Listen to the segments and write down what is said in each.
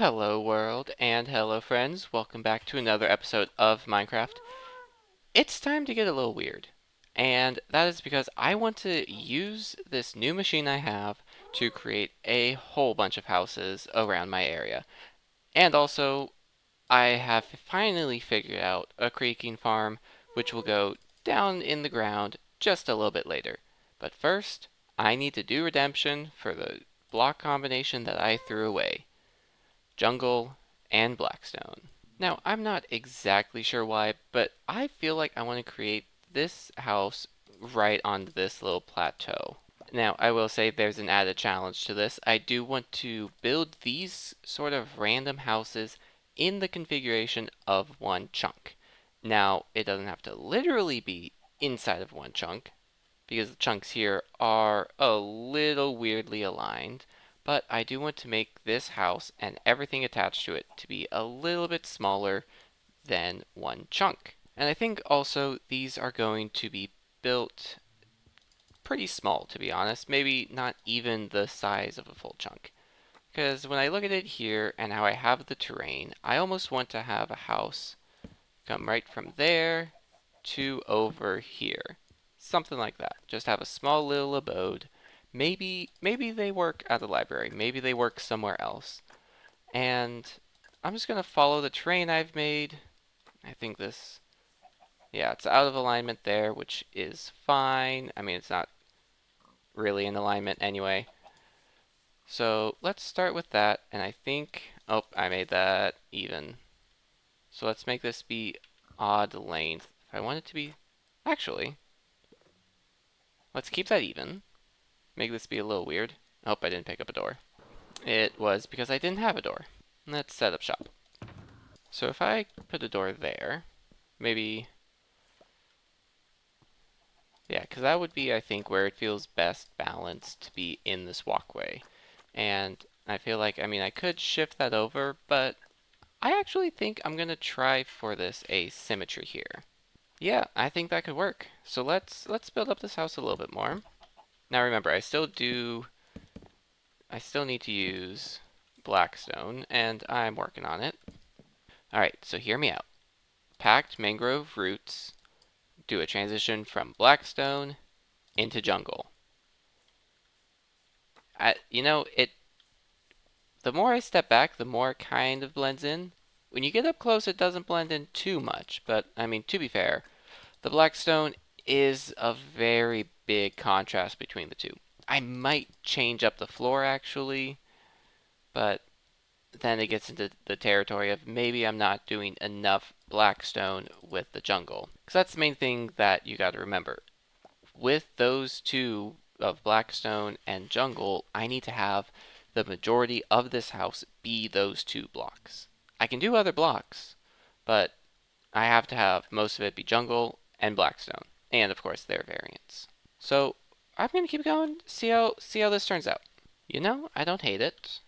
Hello world and hello friends, welcome back to another episode of Minecraft. It's time to get a little weird, and that is because I want to use this new machine I have to create a whole bunch of houses around my area. And also, I have finally figured out a creaking farm which will go down in the ground just a little bit later. But first, I need to do redemption for the block combination that I threw away. Jungle, and Blackstone. Now, I'm not exactly sure why, but I feel like I want to create this house right on this little plateau. Now, I will say there's an added challenge to this. I do want to build these sort of random houses in the configuration of one chunk. Now, it doesn't have to literally be inside of one chunk, because the chunks here are a little weirdly aligned, but I do want to make this house and everything attached to it to be a little bit smaller than one chunk. And I think also these are going to be built pretty small, to be honest, maybe not even the size of a full chunk. Because when I look at it here and how I have the terrain, I almost want to have a house come right from there to over here. Something like that. Just have a small little abode. Maybe they work at the library. Maybe they work somewhere else. And I'm just going to follow the terrain I've made. I think this, yeah, it's out of alignment there, which is fine. I mean, it's not really in alignment anyway. So let's start with that. And I think, oh, I made that even. So let's make this be odd length. If I want it to be, actually, let's keep that even. Make this be a little weird. Oh, I didn't pick up a door. It was because I didn't have a door. Let's set up shop. So if I put a door there, maybe, yeah, because that would be, I think, where it feels best balanced to be in this walkway. And I feel like, I mean, I could shift that over, but I actually think I'm going to try for this asymmetry here. Yeah, I think that could work. So let's build up this house a little bit more. Now remember, I still need to use Blackstone, and I'm working on it. Alright, so hear me out. Packed mangrove roots do a transition from Blackstone into jungle. The more I step back, the more it kind of blends in. When you get up close, it doesn't blend in too much, but, I mean, to be fair, the Blackstone is a very big contrast between the two. I might change up the floor, actually, but then it gets into the territory of maybe I'm not doing enough Blackstone with the jungle. Because that's the main thing that you got to remember. With those two of Blackstone and jungle, I need to have the majority of this house be those two blocks. I can do other blocks, but I have to have most of it be jungle and Blackstone, and of course their variants. So I'm gonna keep going, see how this turns out. I don't hate it.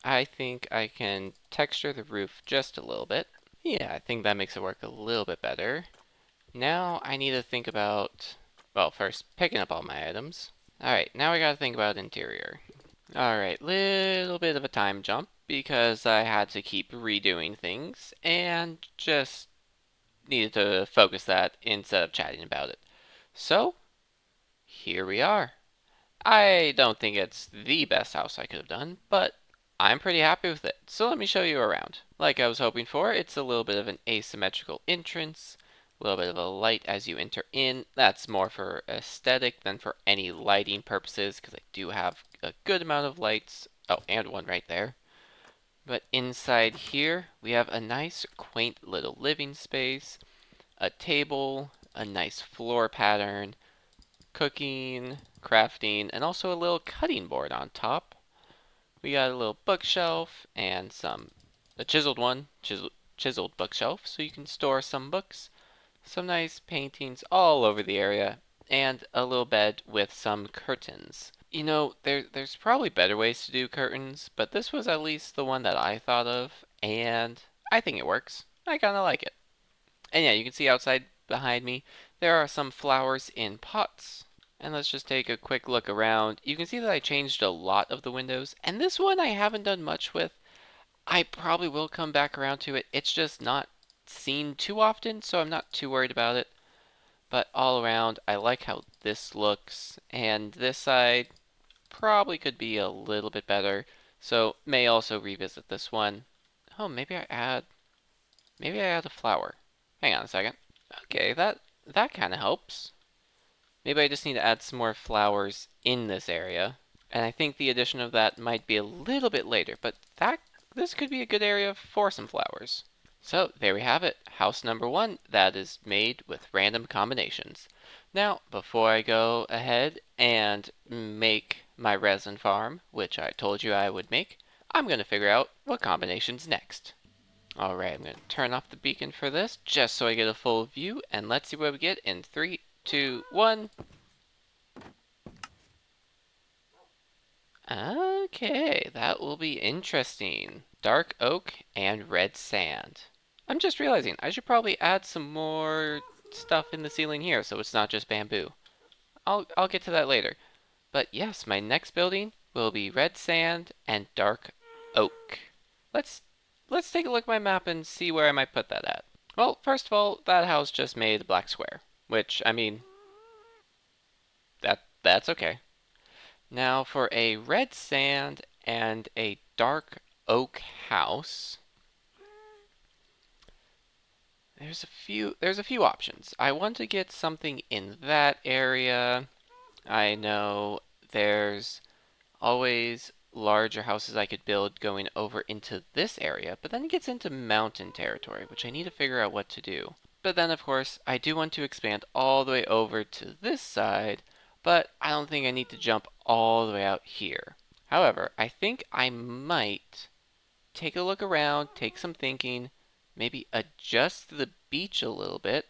I think I can texture the roof just a little bit. Yeah, I think that makes it work a little bit better. Now I need to think about, well, first picking up all my items. Alright, now I gotta think about interior. Alright, little bit of a time jump because I had to keep redoing things and just needed to focus that instead of chatting about it. So, here we are. I don't think it's the best house I could have done, but I'm pretty happy with it. So let me show you around. Like I was hoping for, it's a little bit of an asymmetrical entrance, a little bit of a light as you enter in. That's more for aesthetic than for any lighting purposes, because I do have a good amount of lights. Oh, and one right there. But inside here, we have a nice, quaint little living space, a table, a nice floor pattern, cooking, crafting, and also a little cutting board on top. We got a little bookshelf and a chiseled one, chiseled bookshelf, so you can store some books, some nice paintings all over the area, and a little bed with some curtains. There's probably better ways to do curtains, but this was at least the one that I thought of, and I think it works. I kind of like it. And yeah, you can see outside behind me, there are some flowers in pots. And let's just take a quick look around. You can see that I changed a lot of the windows, and this one I haven't done much with. I probably will come back around to it. It's just not seen too often, so I'm not too worried about it. But all around, I like how this looks, and this side probably could be a little bit better. So may also revisit this one. Oh, maybe I add a flower. Hang on a second. Okay, that kind of helps. Maybe I just need to add some more flowers in this area. And I think the addition of that might be a little bit later, but this could be a good area for some flowers. So there we have it, house number one that is made with random combinations. Now, before I go ahead and make my resin farm, which I told you I would make, I'm going to figure out what combination's next. Alright, I'm going to turn off the beacon for this, just so I get a full view, and let's see what we get in 3, 2, 1. Okay, that will be interesting. Dark oak and red sand. I'm just realizing I should probably add some more stuff in the ceiling here so it's not just bamboo. I'll get to that later. But yes, my next building will be red sand and dark oak. Let's let's take a look at my map and see where I might put that at. Well, first of all, that house just made a black square, which I mean that's okay. Now for a red sand and a dark oak house, there's a few options. I want to get something in that area. I know there's always larger houses I could build going over into this area, but then it gets into mountain territory, which I need to figure out what to do. But then, of course, I do want to expand all the way over to this side, but I don't think I need to jump all the way out here. However, I think I might take a look around, take some thinking, maybe adjust the beach a little bit,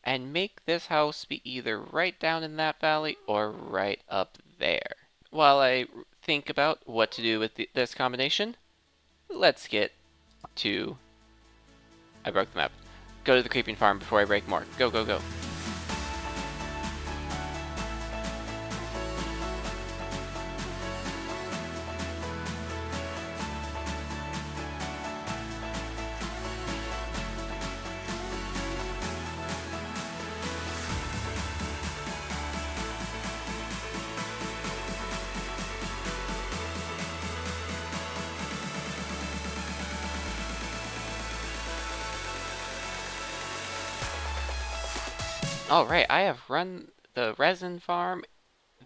and make this house be either right down in that valley or right up there. While I think about what to do with this combination, let's get to... I broke the map. Go to the creeping farm before I break more. Go, go, go. Alright, I have run the resin farm.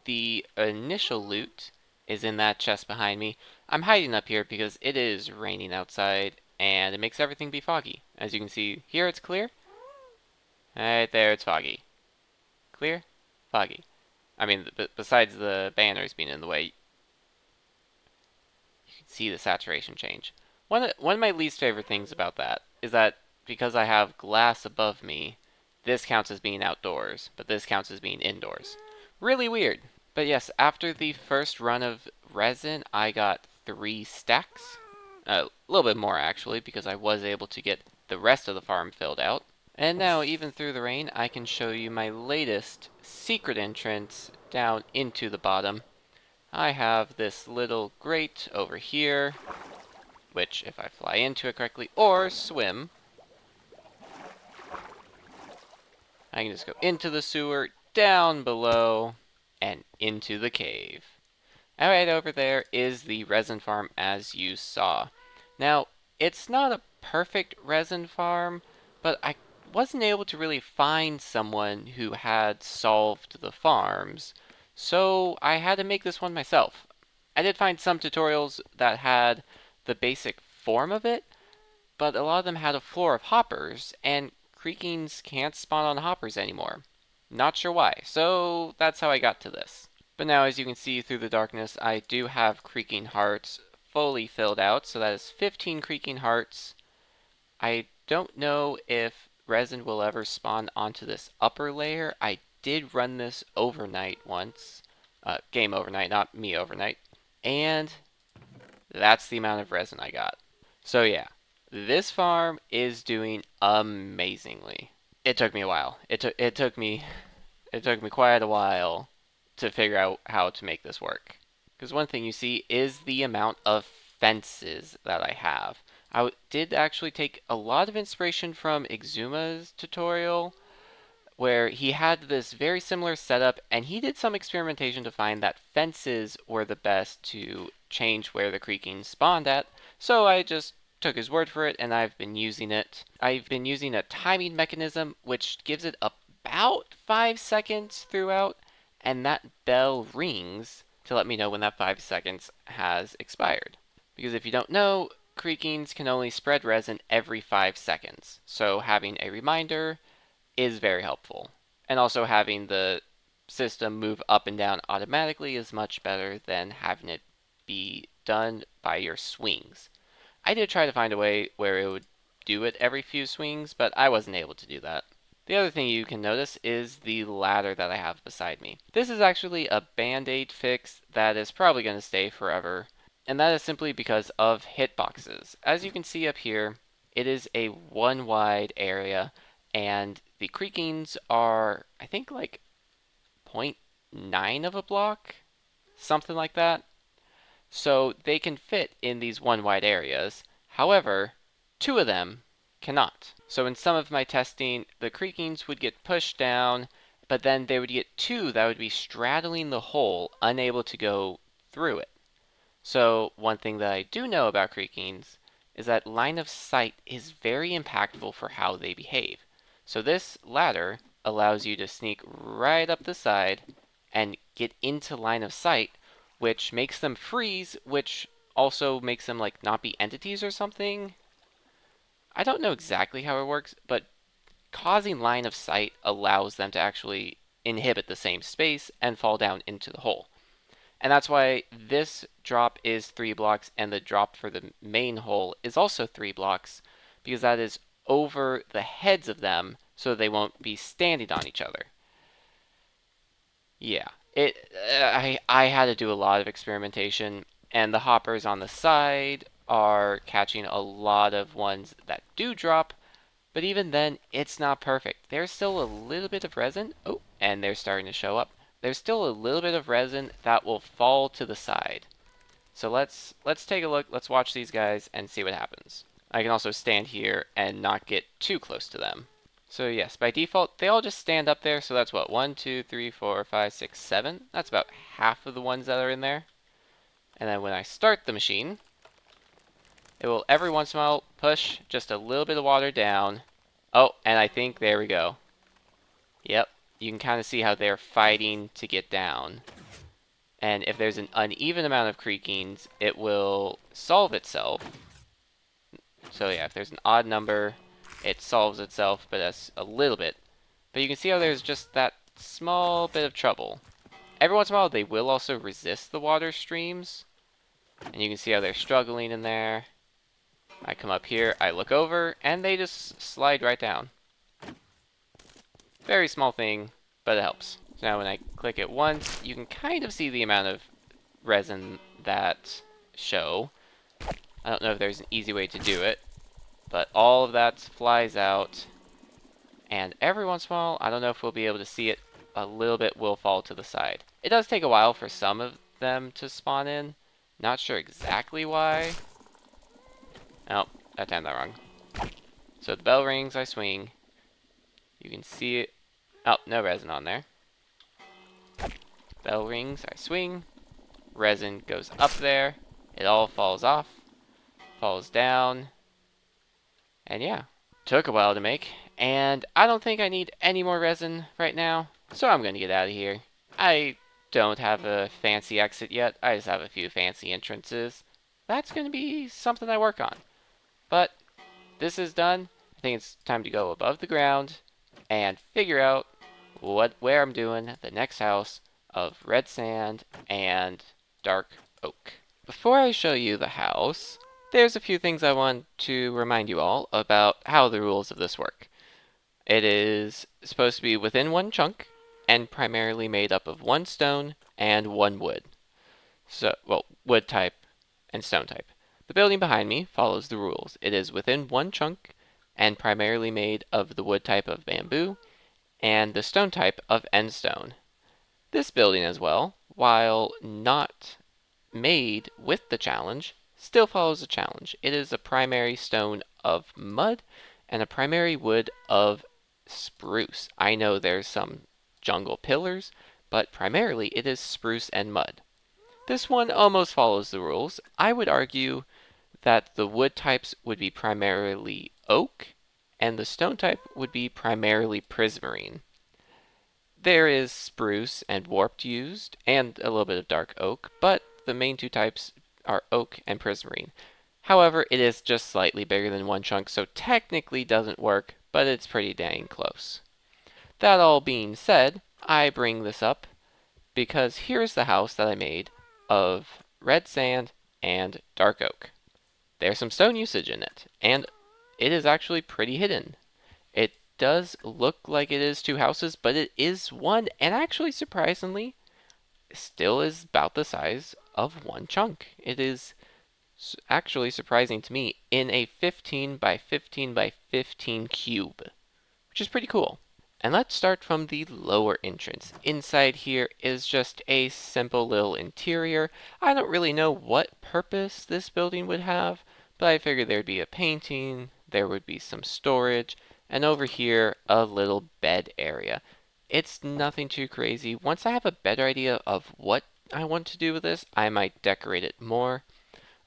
The initial loot is in that chest behind me. I'm hiding up here because it is raining outside and it makes everything be foggy. As you can see, here it's clear. Right there it's foggy. Clear, foggy. I mean, besides the banners being in the way, you can see the saturation change. One of my least favorite things about that is that because I have glass above me, this counts as being outdoors, but this counts as being indoors. Really weird. But yes, after the first run of resin, I got 3 stacks. A little bit more actually, because I was able to get the rest of the farm filled out. And now, even through the rain, I can show you my latest secret entrance down into the bottom. I have this little grate over here, which if I fly into it correctly, or swim, I can just go into the sewer, down below, and into the cave. Right over there is the resin farm as you saw. Now, it's not a perfect resin farm, but I wasn't able to really find someone who had solved the farms, so I had to make this one myself. I did find some tutorials that had the basic form of it, but a lot of them had a floor of hoppers, and Creakings can't spawn on hoppers anymore. Not sure why, so that's how I got to this. But now, as you can see through the darkness, I do have Creaking hearts fully filled out, so that is 15 Creaking hearts. I don't know if resin will ever spawn onto this upper layer. I did run this overnight once. Game overnight, not me overnight. And that's the amount of resin I got. So yeah, this farm is doing amazingly. It took me a while. It took me quite a while to figure out how to make this work. Because one thing you see is the amount of fences that I have. did actually take a lot of inspiration from Exuma's tutorial, where he had this very similar setup, and he did some experimentation to find that fences were the best to change where the creaking spawned at, so I just took his word for it, and I've been using it. I've been using a timing mechanism, which gives it about 5 seconds throughout, and that bell rings to let me know when that 5 seconds has expired. Because if you don't know, creakings can only spread resin every 5 seconds, so having a reminder is very helpful. And also having the system move up and down automatically is much better than having it be done by your swings. I did try to find a way where it would do it every few swings, but I wasn't able to do that. The other thing you can notice is the ladder that I have beside me. This is actually a band-aid fix that is probably going to stay forever, and that is simply because of hitboxes. As you can see up here, it is a one wide area, and the creakings are, I think, like 0.9 of a block, something like that. So they can fit in these one wide areas. However, two of them cannot. So in some of my testing, the creakings would get pushed down, but then they would get two that would be straddling the hole, unable to go through it. So one thing that I do know about creakings is that line of sight is very impactful for how they behave. So this ladder allows you to sneak right up the side and get into line of sight, which makes them freeze, which also makes them like not be entities or something. I don't know exactly how it works, but causing line of sight allows them to actually inhibit the same space and fall down into the hole. And that's why this drop is 3 blocks and the drop for the main hole is also 3 blocks, because that is over the heads of them so they won't be standing on each other. Yeah, I had to do a lot of experimentation, and the hoppers on the side are catching a lot of ones that do drop, but even then, it's not perfect. There's still a little bit of resin. Oh, and they're starting to show up. There's still a little bit of resin that will fall to the side. So let's take a look. Let's watch these guys and see what happens. I can also stand here and not get too close to them. So yes, by default, they all just stand up there. So that's what, 1, 2, 3, 4, 5, 6, 7. That's about half of the ones that are in there. And then when I start the machine, it will every once in a while push just a little bit of water down. Oh, and I think there we go. Yep, you can kind of see how they're fighting to get down. And if there's an uneven amount of creakings, it will solve itself. So yeah, if there's an odd number, it solves itself, but that's a little bit. But you can see how there's just that small bit of trouble. Every once in a while, they will also resist the water streams. And you can see how they're struggling in there. I come up here, I look over, and they just slide right down. Very small thing, but it helps. So now when I click it once, you can kind of see the amount of resin that show. I don't know if there's an easy way to do it, but all of that flies out. And every once in a while, I don't know if we'll be able to see it, a little bit will fall to the side. It does take a while for some of them to spawn in. Not sure exactly why. Oh, I timed that wrong. So the bell rings, I swing. You can see it. Oh, no resin on there. Bell rings, I swing. Resin goes up there. It all falls off. Falls down. And yeah. Took a while to make. And I don't think I need any more resin right now. So I'm going to get out of here. I don't have a fancy exit yet. I just have a few fancy entrances. That's going to be something I work on. But this is done. I think it's time to go above the ground and figure out where I'm doing the next house of red sand and dark oak. Before I show you the house, there's a few things I want to remind you all about how the rules of this work. It is supposed to be within one chunk and primarily made up of one stone and one wood. So, well, wood type and stone type. The building behind me follows the rules. It is within one chunk and primarily made of the wood type of bamboo and the stone type of end stone. This building as well, while not made with the challenge, still follows a challenge. It is a primary stone of mud and a primary wood of spruce. I know there's some jungle pillars, but primarily it is spruce and mud. This one almost follows the rules. I would argue that the wood types would be primarily oak, and the stone type would be primarily prismarine. There is spruce and warped used, and a little bit of dark oak, but the main two types are oak and prismarine. However, it is just slightly bigger than one chunk, so technically doesn't work, but it's pretty dang close. That all being said, I bring this up because here's the house that I made of red sand and dark oak. There's some stone usage in it, and it is actually pretty hidden. It does look like it is two houses, but it is one, and actually, surprisingly, still is about the size of one chunk. It is actually surprising to me in a 15 by 15 by 15 cube, which is pretty cool. And let's start from the lower entrance. Inside here is just a simple little interior. I don't really know what purpose this building would have, but I figured there'd be a painting, there would be some storage, and over here, a little bed area. It's nothing too crazy. Once I have a better idea of what I want to do with this, I might decorate it more.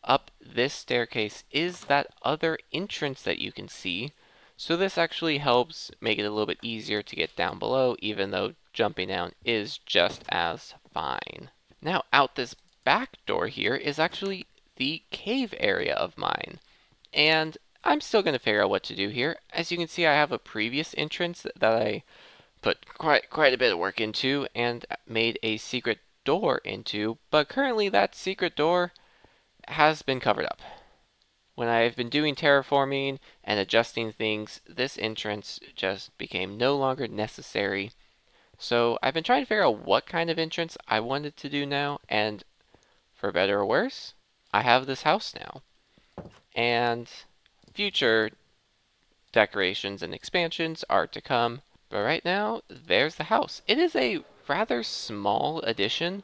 Up this staircase is that other entrance that you can see. So this actually helps make it a little bit easier to get down below, even though jumping down is just as fine. Now out this back door here is actually the cave area of mine. And I'm still going to figure out what to do here. As you can see, I have a previous entrance that I put quite a bit of work into and made a secret door into, but currently that secret door has been covered up. When I've been doing terraforming and adjusting things, this entrance just became no longer necessary. So I've been trying to figure out what kind of entrance I wanted to do now, and for better or worse, I have this house now. And future decorations and expansions are to come, but right now, there's the house. It is a rather small addition.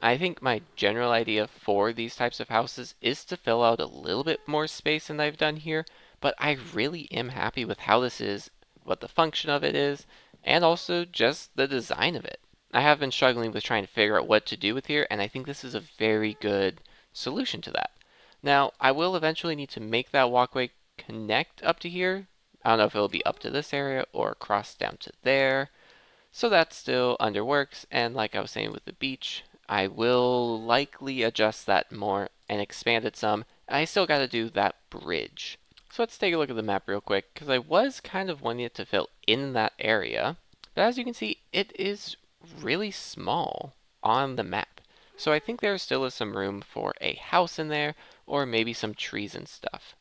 I think my general idea for these types of houses is to fill out a little bit more space than I've done here, but I really am happy with how this is, what the function of it is, and also just the design of it. I have been struggling with trying to figure out what to do with here, and I think this is a very good solution to that. Now, I will eventually need to make that walkway connect up to here. I don't know if it'll be up to this area or across down to there. So that's still under works, and like I was saying with the beach, I will likely adjust that more and expand it some. I still got to do that bridge. So let's take a look at the map real quick, because I was kind of wanting it to fill in that area. But as you can see, it is really small on the map. So I think there still is some room for a house in there, or maybe some trees and stuff.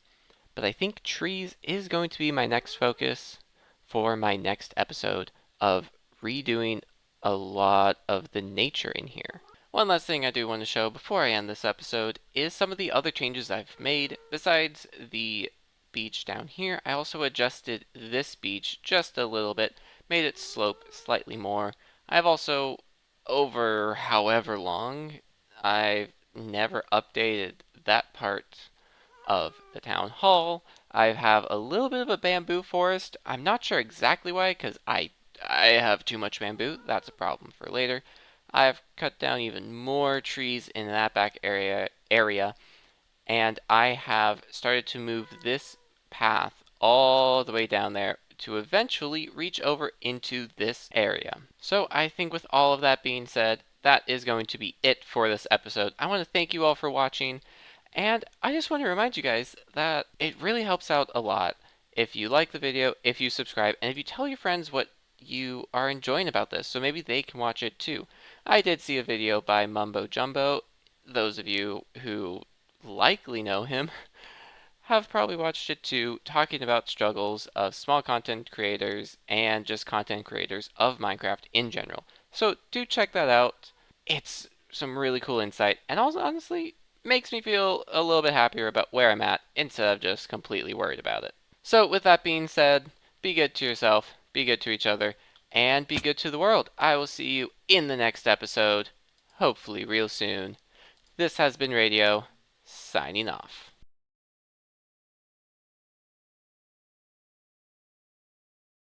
But I think trees is going to be my next focus for my next episode of redoing a lot of the nature in here. One last thing I do want to show before I end this episode is some of the other changes I've made. Besides the beach down here, I also adjusted this beach just a little bit, made it slope slightly more. I've also, over however long, I've never updated that part of the town hall. I have a little bit of a bamboo forest. I'm not sure exactly why, because I have too much bamboo. That's a problem for later. I've cut down even more trees in that back area, and I have started to move this path all the way down there to eventually reach over into this area. So I think with all of that being said, that is going to be it for this episode. I want to thank you all for watching, and I just want to remind you guys that it really helps out a lot if you like the video, if you subscribe, and if you tell your friends what you are enjoying about this, so maybe they can watch it too. I did see a video by Mumbo Jumbo. Those of you who likely know him have probably watched it too, talking about struggles of small content creators and just content creators of Minecraft in general. So do check that out. It's some really cool insight, and also honestly makes me feel a little bit happier about where I'm at instead of just completely worried about it. So with that being said, be good to yourself, be good to each other, and be good to the world. I will see you in the next episode, hopefully real soon. This has been Radio. signing off.